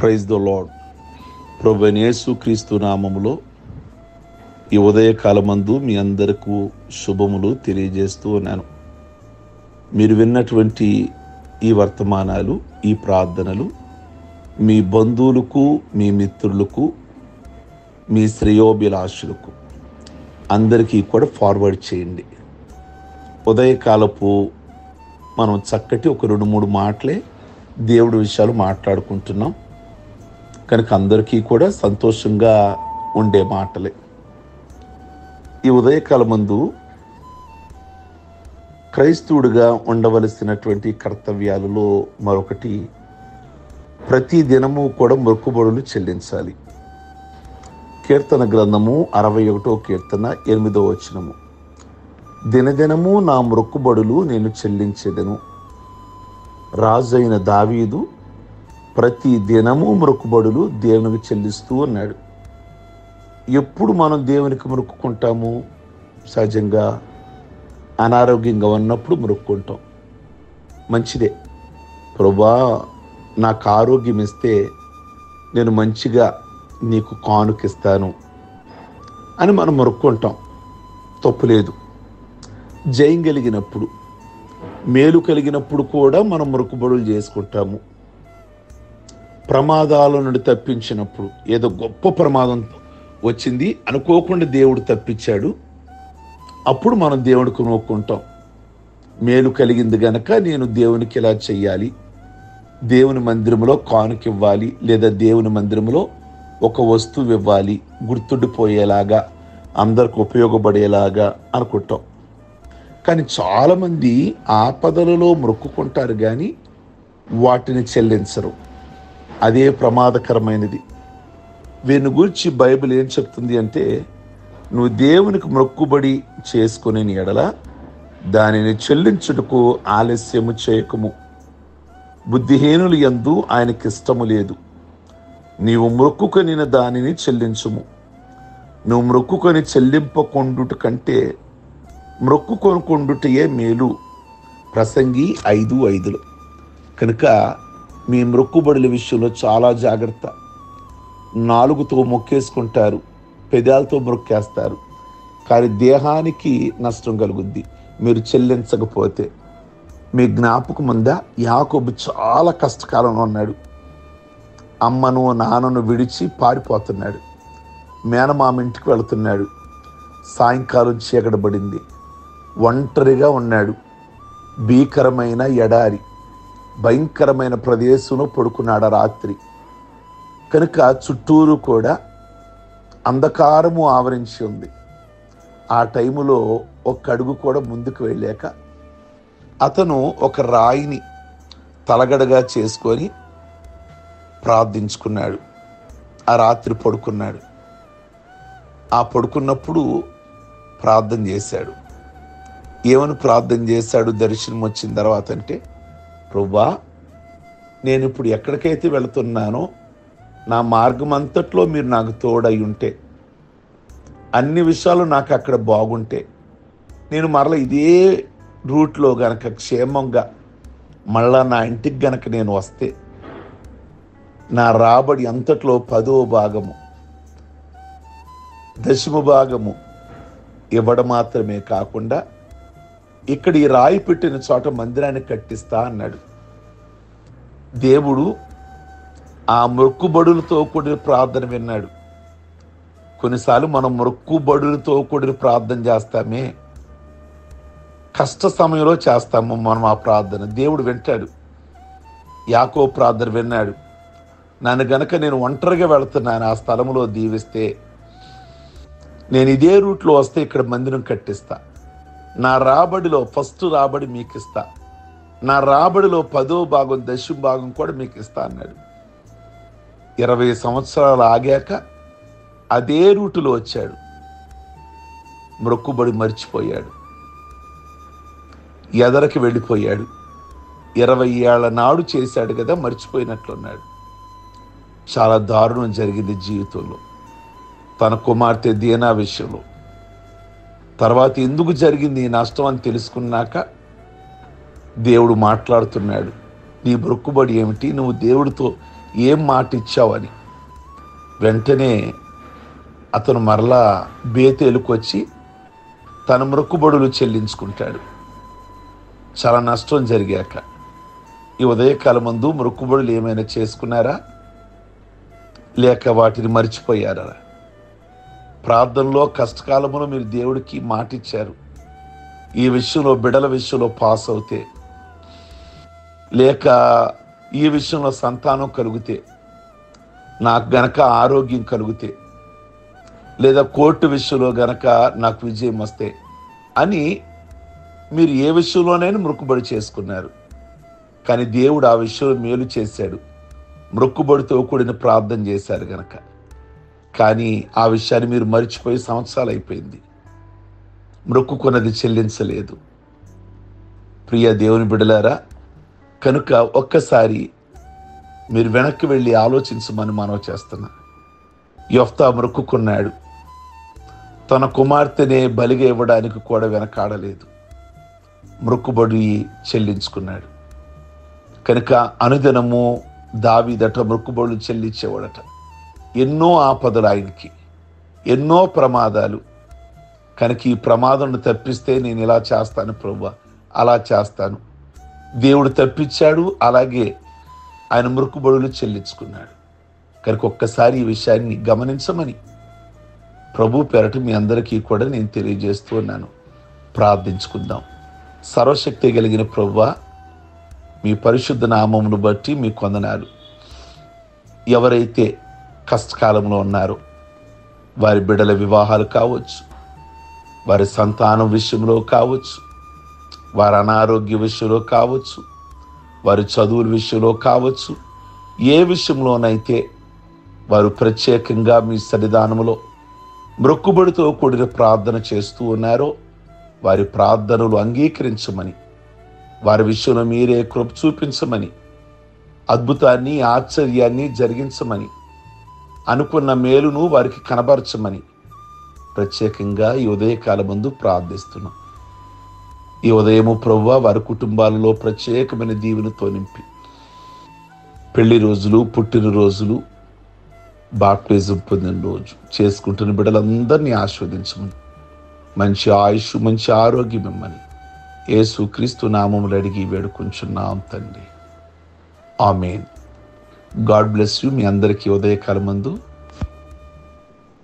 Praise the lord. ప్రభువైన యేసు క్రీస్తు నామములో ఈ ఉదయకాలమందు మీ అందరికీ శుభములు తెలియజేస్తూ ఉన్నాను. మీరు విన్నటువంటి ఈ వర్తమానాలు, ఈ ప్రార్థనలు మీ బంధువులకు, మీ మిత్రులకు, మీ శ్రేయోభిలాషులకు అందరికీ కూడా ఫార్వర్డ్ చేయండి. ఉదయకాలపు మనం చక్కటి ఒక 2-3 మాటలే దేవుడి విషయాలు మాట్లాడుకుంటున్నాం కనుక అందరికీ కూడా సంతోషంగా ఉండే మాటలే. ఈ ఉదయకాలమందు క్రైస్తవుడిగా ఉండవలసినటువంటి కర్తవ్యాలలో మరొకటి, ప్రతి దినము కూడా మొక్కుబడులు చెల్లించాలి. కీర్తన గ్రంథము 61వ కీర్తన 8వ వచనము, దినదినము నా మొక్కుబడులు నేను చెల్లించెదను. రాజైన దావీదు ప్రతి దినము మొక్కుబడులు దేవునికి చెల్లిస్తూ ఉన్నాడు. ఎప్పుడు మనం దేవునికి మొక్కుకుంటాము? సహజంగా అనారోగ్యంగా ఉన్నప్పుడు మొక్కుకుంటాం. మంచిదే, ప్రభువా నాకు ఆరోగ్యం ఇస్తే నేను మంచిగా నీకు కానుకిస్తాను అని మనం మొక్కుకుంటాం, తప్పులేదు. జయం కలిగినప్పుడు, మేలు కలిగినప్పుడు కూడా మనం మొక్కుబడులు చేసుకుంటాము. ప్రమాదాల నుండి తప్పించినప్పుడు, ఏదో గొప్ప ప్రమాదం వచ్చింది అనుకోకుండా దేవుడు తప్పించాడు, అప్పుడు మనం దేవుడికి మొక్కుకుంటాం. మేలు కలిగింది గనక నేను దేవునికి ఇలా చెయ్యాలి, దేవుని మందిరంలో కానుకివ్వాలి, లేదా దేవుని మందిరంలో ఒక వస్తువు ఇవ్వాలి, గుర్తుండిపోయేలాగా, అందరికి ఉపయోగపడేలాగా అనుకుంటాం. కానీ చాలామంది ఆపదలలో మొక్కుకుంటారు కానీ వాటిని చెల్లించరు. అదే ప్రమాదకరమైనది. వీరిని గురించి బైబిల్ ఏం చెప్తుంది అంటే, నువ్వు దేవునికి మొక్కుబడి చేసుకునే ఎడల దానిని చెల్లించుటకు ఆలస్యము చేయకము. బుద్ధిహీనులు యందు ఆయనకి ఇష్టము లేదు. నీవు మొక్కుకొనిన దానిని చెల్లించుము. నువ్వు మొక్కుకొని చెల్లింపకొండుట కంటే మొక్కుకొనుకొండుటయే మేలు. ప్రసంగి 5:5. కనుక మీ మొక్కుబడుల విషయంలో చాలా జాగ్రత్త. నాలుగుతో మొక్కేసుకుంటారు, పెదాలతో మొక్కేస్తారు, కానీ దేహానికి నష్టం కలుగుద్ది మీరు చెల్లించకపోతే. మీ జ్ఞాపకం ఉందా? యాకోబు చాలా కష్టకాలంలో ఉన్నాడు. అమ్మను నాన్నను విడిచి పారిపోతున్నాడు. మేనమామ ఇంటికి వెళుతున్నాడు. సాయంకాలం చీకటబడింది. ఒంటరిగా ఉన్నాడు. భీకరమైన ఎడారి, భయంకరమైన ప్రదేశంలో పడుకున్నాడు రాత్రి. కనుక చుట్టూరు కూడా అంధకారము ఆవరించి ఉంది. ఆ టైములో ఒక అడుగు కూడా ముందుకు వెళ్ళాక అతను ఒక రాయిని తలగడగా చేసుకొని ప్రార్థించుకున్నాడు. ఆ రాత్రి పడుకున్నాడు. ఆ పడుకున్నప్పుడు ప్రార్థన చేశాడు. ఏమని ప్రార్థన చేశాడు దర్శనం వచ్చిన తర్వాత అంటే, ప్రభువా నేను ఇప్పుడు ఎక్కడికైతే వెళుతున్నానో నా మార్గం అంతట్లో మీరు నాకు తోడై ఉంటే, అన్ని విషయాలు నాకు అక్కడ బాగుంటే, నేను మరలా ఇదే రూట్లో గనక క్షేమంగా మళ్ళా నా ఇంటికి గనక నేను వస్తే, నా రాబడి అంతట్లో 10వ భాగము 10వ భాగము ఇవ్వడం మాత్రమే కాకుండా ఇక్కడ ఈ రాయి పెట్టిన చోట మందిరాన్ని కట్టిస్తా అన్నాడు. దేవుడు ఆ మొక్కుబడులతో కూడిన ప్రార్థన విన్నాడు. కొన్నిసార్లు మనం మొక్కుబడులతో కూడిన ప్రార్థన చేస్తామే, కష్ట సమయంలో చేస్తాము మనం ఆ ప్రార్థన. దేవుడు వింటాడు. యాకోబు ప్రార్థన విన్నాడు. నన్ను గనక నేను ఒంటరిగా వెళుతున్నాను, ఆ స్థలంలో దీవిస్తే, నేను ఇదే రూట్లో వస్తే ఇక్కడ మందిరం కట్టిస్తా, నా రాబడిలో ఫస్ట్ రాబడి మీకు ఇస్తా, నా రాబడిలో 10వ భాగం 10వ భాగం కూడా మీకు ఇస్తా అన్నాడు. 20 సంవత్సరాలు ఆగాక అదే రూటులో వచ్చాడు. మొక్కుబడి మర్చిపోయాడు, ఎదరికి వెళ్ళిపోయాడు. 20 ఏళ్ల నాడు చేశాడు కదా, మర్చిపోయినట్లున్నాడు. చాలా దారుణం జరిగింది జీవితంలో, తన కుమార్తె దీనా విషయంలో. తర్వాత ఎందుకు జరిగింది ఈ నష్టం అని తెలుసుకున్నాక దేవుడు మాట్లాడుతున్నాడు. నీ మొక్కుబడి ఏమిటి? నువ్వు దేవుడితో ఏం మాట ఇచ్చావని. వెంటనే అతను మరలా బేతేలుకు వచ్చి తన మొక్కుబడులు చెల్లించుకుంటాడు. చాలా నష్టం జరిగాక ఈ ఉదయకాలమందు మొక్కుబడులు ఏమైనా చేసుకున్నారా, లేక వాటిని మర్చిపోయారా? ప్రార్థనలో కష్టకాలంలో మీరు దేవుడికి మాట ఇచ్చారు, ఈ విషయంలో బిడ్డల విషయంలో పాస్ అవుతే, లేక ఈ విషయంలో సంతానం కలిగితే, నాకు గనక ఆరోగ్యం కలిగితే, లేదా కోర్టు విషయంలో గనక నాకు విజయం వస్తే అని మీరు ఏ విషయంలోనైనా మొక్కుబడి చేసుకున్నారు. కానీ దేవుడు ఆ విషయంలో మేలు చేశాడు, మొక్కుబడితో కూడిన ప్రార్థన చేశారు గనక. కానీ ఆ విషయాన్ని మీరు మర్చిపోయి సంవత్సరాలు అయిపోయింది, మొక్కుకున్నది చెల్లించలేదు. ప్రియ దేవుని బిడ్డలారా, కనుక ఒక్కసారి మీరు వెనక్కి వెళ్ళి ఆలోచించమని మనవి చేస్తున్నా. యొఫ్తా మొక్కుకున్నాడు, తన కుమార్తెనే బలిగా ఇవ్వడానికి కూడా వెనకాడలేదు, మొక్కుబడి చెల్లించుకున్నాడు. కనుక అనుదినము దావీదట మొక్కుబడులు చెల్లించేవాడట. ఎన్నో ఆపదలు ఆయనకి, ఎన్నో ప్రమాదాలు. కనుక ఈ ప్రమాదం తప్పిస్తే నేను ఇలా చేస్తాను ప్రభువా, అలా చేస్తాను. దేవుడు తప్పించాడు, అలాగే ఆయన మొక్కుబడులు చెల్లించుకున్నాడు. కనుక ఒక్కసారి ఈ విషయాన్ని గమనించమని ప్రభు పేరట మీ అందరికీ కూడా నేను తెలియజేస్తూ ఉన్నాను. ప్రార్థించుకుందాం. సర్వశక్తి కలిగిన ప్రభువా, మీ పరిశుద్ధ నామమును బట్టి మీ కొందనాలు. ఎవరైతే కష్టకాలంలో ఉన్నారో వారి బిడ్డల వివాహాలు కావచ్చు, వారి సంతానం విషయంలో కావచ్చు, వారి అనారోగ్య విషయంలో కావచ్చు, వారి చదువుల విషయంలో కావచ్చు, ఏ విషయంలోనైతే వారు ప్రత్యేకంగా మీ సన్నిధానములో మొక్కుబడితో కూడిన ప్రార్థన చేస్తూ ఉన్నారో వారి ప్రార్థనలు అంగీకరించమని, వారి విషయంలో మీరే కృప చూపించమని, అద్భుతాన్ని ఆశ్చర్యాన్ని జరిగించమని, అనుకున్న మేలును వారికి కనబరచమని ప్రత్యేకంగా ఈ ఉదయకాలమందు ప్రార్థిస్తున్నాం. ఈ ఉదయము ప్రభువా వారి కుటుంబాలలో ప్రత్యేకమైన దీవెనతో నింపి, పెళ్లి రోజులు, పుట్టినరోజులు, బాప్టిజం పొందిన రోజు చేసుకుంటున్న బిడ్డలందరినీ ఆస్వాదించమని, మంచి ఆయుష్, మంచి ఆరోగ్యం ఇమ్మని యేసుక్రీస్తు నామములో అడిగి వేడుకుంటున్నాం తండ్రి. ఆమేన్. God bless you. మీ అందరికీ ఉదయకాలం మందు